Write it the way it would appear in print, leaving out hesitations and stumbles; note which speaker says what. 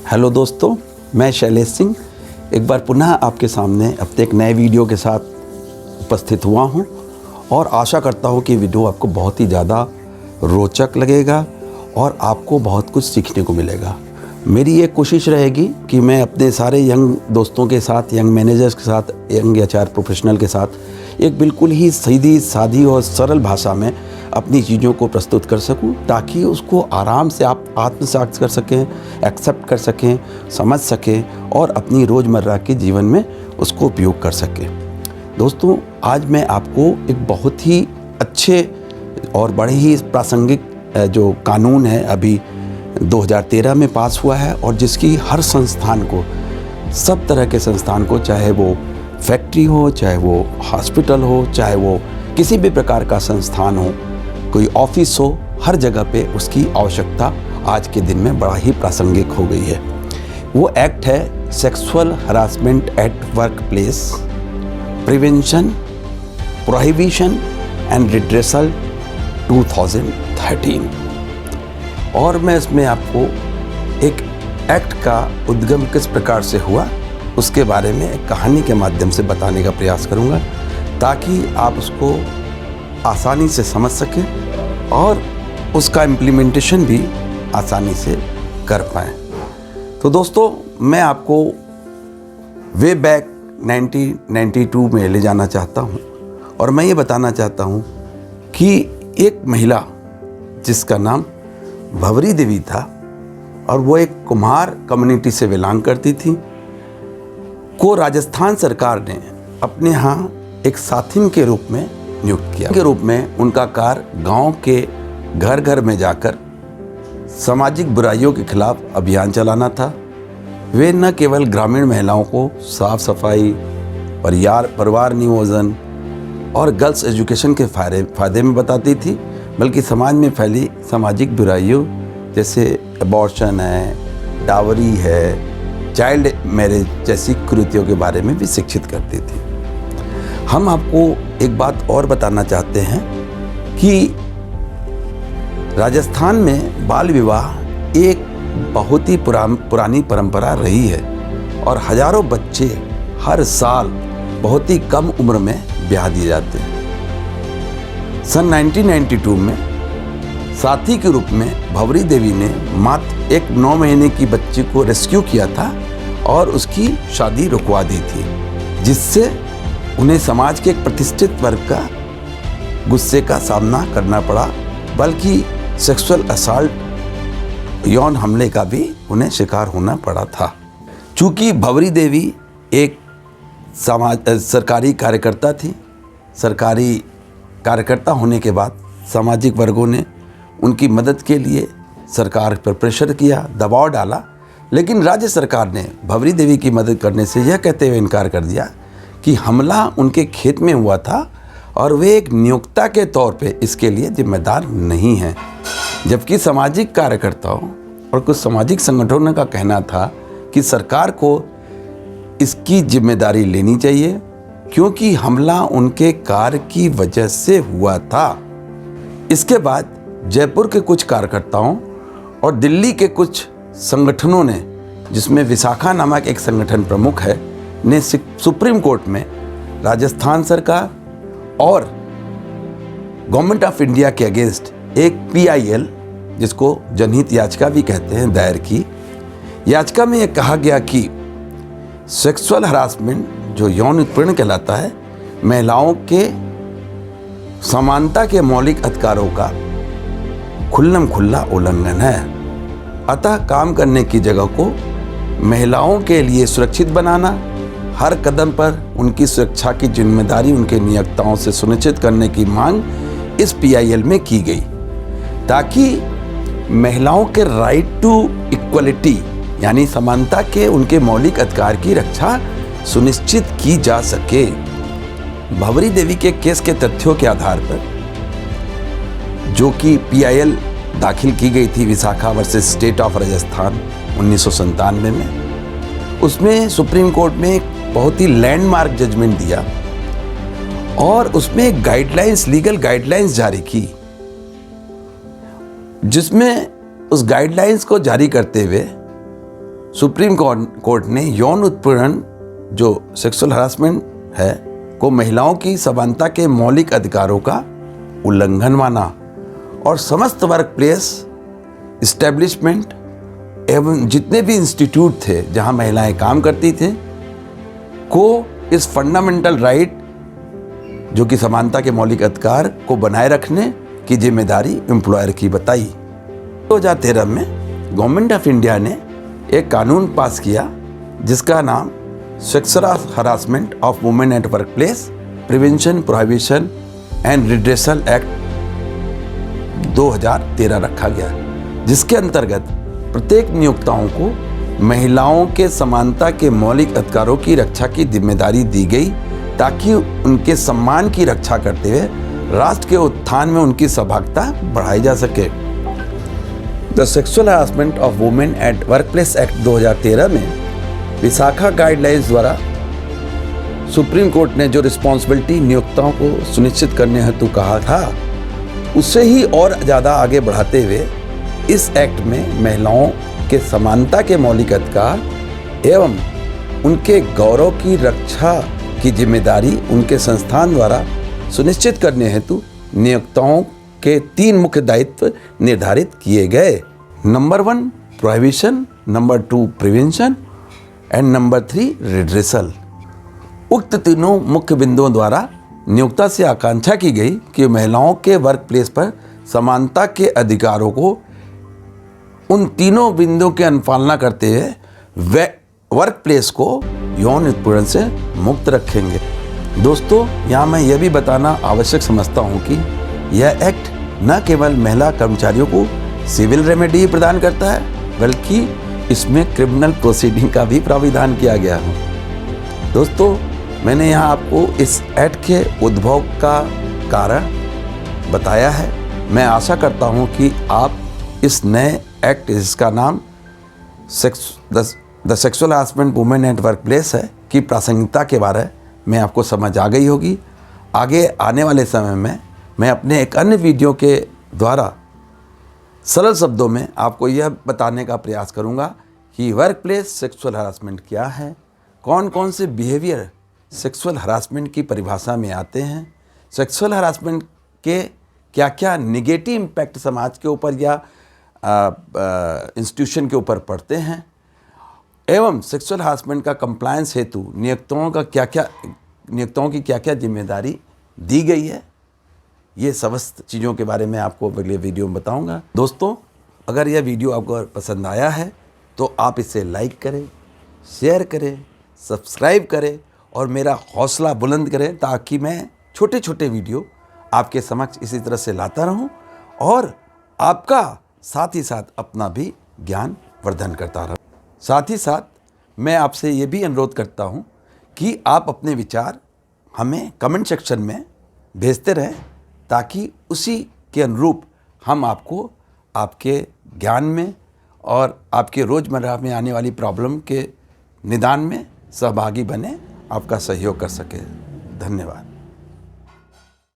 Speaker 1: Hello दोस्तों, मैं शैलेश सिंह एक बार पुनः आपके सामने अपने एक नए वीडियो के साथ उपस्थित हुआ हूं और आशा करता हूं कि वीडियो आपको बहुत ही ज़्यादा रोचक लगेगा और आपको बहुत कुछ सीखने को मिलेगा। मेरी ये कोशिश रहेगी कि मैं अपने सारे यंग दोस्तों के साथ, यंग मैनेजर्स के साथ, यंग एचआर प्रोफेशनल के साथ एक बिल्कुल ही सीधी सादी और सरल भाषा में अपनी चीज़ों को प्रस्तुत कर सकूं, ताकि उसको आराम से आप आत्मसात कर सकें, एक्सेप्ट कर सकें, समझ सकें और अपनी रोज़मर्रा के जीवन में उसको उपयोग कर सकें। दोस्तों, आज मैं आपको एक बहुत ही अच्छे और बड़े ही प्रासंगिक जो कानून है अभी 2013 में पास हुआ है और जिसकी हर संस्थान को, सब तरह के संस्थान को, चाहे वो फैक्ट्री हो, चाहे वो हॉस्पिटल हो, चाहे वो किसी भी प्रकार का संस्थान हो, कोई ऑफिस हो, हर जगह पे उसकी आवश्यकता आज के दिन में बड़ा ही प्रासंगिक हो गई है। वो एक्ट है sexual harassment at work place prevention, prohibition and redressal 2013। और मैं इसमें आपको एक एक्ट का उद्गम किस प्रकार से हुआ उसके बारे में एक कहानी के माध्यम से बताने का प्रयास करूंगा, ताकि आप उसको आसानी से समझ सकें और उसका इम्प्लीमेंटेशन भी आसानी से कर पाएँ। तो दोस्तों, मैं आपको वे बैक 1992 में ले जाना चाहता हूँ और मैं ये बताना चाहता हूँ कि एक महिला जिसका नाम भंवरी देवी था और वो एक कुम्हार कम्युनिटी से बिलोंग करती थी, को राजस्थान सरकार ने अपने यहाँ एक साथिन के रूप में नियुक्त किया। के रूप में उनका कार्य गांव के घर घर में जाकर सामाजिक बुराइयों के खिलाफ अभियान चलाना था। वे न केवल ग्रामीण महिलाओं को साफ सफाई, परिवार नियोजन और गर्ल्स एजुकेशन के फायदे में बताती थी, बल्कि समाज में फैली सामाजिक बुराइयों जैसे अबॉर्शन है, डावरी है, चाइल्ड मैरिज जैसी कुरीतियों के बारे में भी शिक्षित करती थी। हम आपको एक बात और बताना चाहते हैं कि राजस्थान में बाल विवाह एक बहुत ही पुरानी परंपरा रही है और हजारों बच्चे हर साल बहुत ही कम उम्र में ब्याह दिए जाते हैं। सन 1992 में साथी के रूप में भंवरी देवी ने मात्र एक 9 महीने की बच्ची को रेस्क्यू किया था और उसकी शादी रुकवा दी थी, जिससे उन्हें समाज के एक प्रतिष्ठित वर्ग का गुस्से का सामना करना पड़ा, बल्कि सेक्सुअल असॉल्ट, यौन हमले का भी उन्हें शिकार होना पड़ा था। चूँकि भंवरी देवी एक सरकारी कार्यकर्ता थी, सरकारी कार्यकर्ता होने के बाद सामाजिक वर्गों ने उनकी मदद के लिए सरकार पर प्रेशर किया, दबाव डाला, लेकिन राज्य सरकार ने भंवरी देवी की मदद करने से यह कहते हुए इनकार कर दिया कि हमला उनके खेत में हुआ था और वे एक नियोक्ता के तौर पे इसके लिए जिम्मेदार नहीं हैं। जबकि सामाजिक कार्यकर्ताओं और कुछ सामाजिक संगठनों का कहना था कि सरकार को इसकी जिम्मेदारी लेनी चाहिए, क्योंकि हमला उनके कार्य की वजह से हुआ था। इसके बाद जयपुर के कुछ कार्यकर्ताओं और दिल्ली के कुछ संगठनों ने, जिसमें विशाखा नामक एक संगठन प्रमुख है, ने सुप्रीम कोर्ट में राजस्थान सरकार और गवर्नमेंट ऑफ इंडिया के अगेंस्ट एक PIL, जिसको जनहित याचिका भी कहते हैं, दायर की। याचिका में यह कहा गया कि सेक्सुअल हरासमेंट, जो यौन उत्पीड़न कहलाता है, महिलाओं के समानता के मौलिक अधिकारों का खुल्लम खुल्ला उल्लंघन है। अतः काम करने की जगह को महिलाओं के लिए सुरक्षित बनाना, हर कदम पर उनकी सुरक्षा की जिम्मेदारी उनके नियोक्ताओं से सुनिश्चित करने की मांग इस PIL में की गई, ताकि महिलाओं के राइट टू इक्वलिटी यानी समानता के उनके मौलिक अधिकार की रक्षा सुनिश्चित की जा सके। भंवरी देवी के केस के तथ्यों के आधार पर, जो कि PIL दाखिल की गई थी Vishakha versus state of Rajasthan 1997 में, उसमें सुप्रीम कोर्ट ने एक बहुत ही लैंडमार्क जजमेंट दिया और उसमें गाइडलाइंस, लीगल गाइडलाइंस जारी की, जिसमें उस गाइडलाइंस को जारी करते हुए सुप्रीम कोर्ट ने यौन उत्पीड़न जो सेक्सुअल हरासमेंट है को महिलाओं की समानता के मौलिक अधिकारों का उल्लंघन माना और समस्त वर्क प्लेस इस्टेब्लिशमेंट एवं जितने भी इंस्टीट्यूट थे जहां महिलाएं काम करती थे को इस फंडामेंटल राइट जो कि समानता के मौलिक अधिकार को बनाए रखने की जिम्मेदारी एम्प्लॉयर की बताई। 2013 में गवर्नमेंट ऑफ इंडिया ने एक कानून पास किया जिसका नाम sexual harassment of women at work place prevention prohibition and redressal act 2013 रखा गया, जिसके अंतर्गत प्रत्येक नियोक्ताओं को महिलाओं के समानता के मौलिक अधिकारों की रक्षा की जिम्मेदारी दी गई ताकि उनके सम्मान की रक्षा करते हुए राष्ट्र के उत्थान में उनकी सहभागिता बढ़ाई जा सके। The sexual harassment of women at workplace act 2013 में विशाखा गाइडलाइंस द्वारा सुप्रीम कोर्ट ने जो रिस्पॉन्सिबिलिटी नियोक्ताओं को सुनिश्चित करने हेतु कहा था उससे ही और ज़्यादा आगे बढ़ाते हुए इस एक्ट में महिलाओं के समानता के मौलिक अधिकार एवं उनके गौरव की रक्षा की जिम्मेदारी उनके संस्थान द्वारा सुनिश्चित करने हेतु नियोक्ताओं के 3 मुख्य दायित्व निर्धारित किए गए। Number 1 prohibition, number 2 prevention and number 3 redressal. उक्त तीनों मुख्य बिंदुओं द्वारा नियोक्ता से आकांक्षा की गई कि महिलाओं के वर्क प्लेस पर समानता के अधिकारों को उन तीनों बिंदुओं की अनुपालना करते हुए वर्क प्लेस को यौन उत्पीड़न से मुक्त रखेंगे। दोस्तों, यहाँ मैं यह भी बताना आवश्यक समझता हूँ कि यह एक्ट न केवल महिला कर्मचारियों को सिविल रेमेडी प्रदान करता है बल्कि इसमें क्रिमिनल प्रोसीडिंग का भी प्राविधान किया गया है। दोस्तों, मैंने यहाँ आपको इस एक्ट के उद्भव का कारण बताया है। मैं आशा करता हूँ कि आप इस नए एक्ट जिसका नाम the sexual harassment women at work place है की प्रासंगिकता के बारे में आपको समझ आ गई होगी। आगे आने वाले समय में मैं अपने एक अन्य वीडियो के द्वारा सरल शब्दों में आपको यह बताने का प्रयास करूंगा कि वर्क प्लेस सेक्सुअल हरासमेंट क्या है, कौन कौन से बिहेवियर सेक्सुअल हरासमेंट की परिभाषा में आते हैं, सेक्सुअल हरासमेंट के क्या क्या निगेटिव इम्पैक्ट समाज के ऊपर या इंस्टीट्यूशन के ऊपर पड़ते हैं एवं सेक्सुअल हरासमेंट का कंप्लायंस हेतु नियोक्ताओं की क्या क्या जिम्मेदारी दी गई है। ये समस्त चीज़ों के बारे में आपको अगले वीडियो में बताऊंगा। दोस्तों, अगर यह वीडियो आपको पसंद आया है तो आप इसे लाइक करें, शेयर करें, सब्सक्राइब करें और मेरा हौसला बुलंद करें ताकि मैं छोटे छोटे वीडियो आपके समक्ष इसी तरह से लाता रहूं और आपका साथ ही साथ अपना भी ज्ञान वर्धन करता रहूं। साथ ही साथ मैं आपसे ये भी अनुरोध करता हूं कि आप अपने विचार हमें कमेंट सेक्शन में भेजते रहें ताकि उसी के अनुरूप हम आपको आपके ज्ञान में और आपके रोज़मर्रा में आने वाली प्रॉब्लम के निदान में सहभागी बने, आपका सहयोग कर सके। धन्यवाद।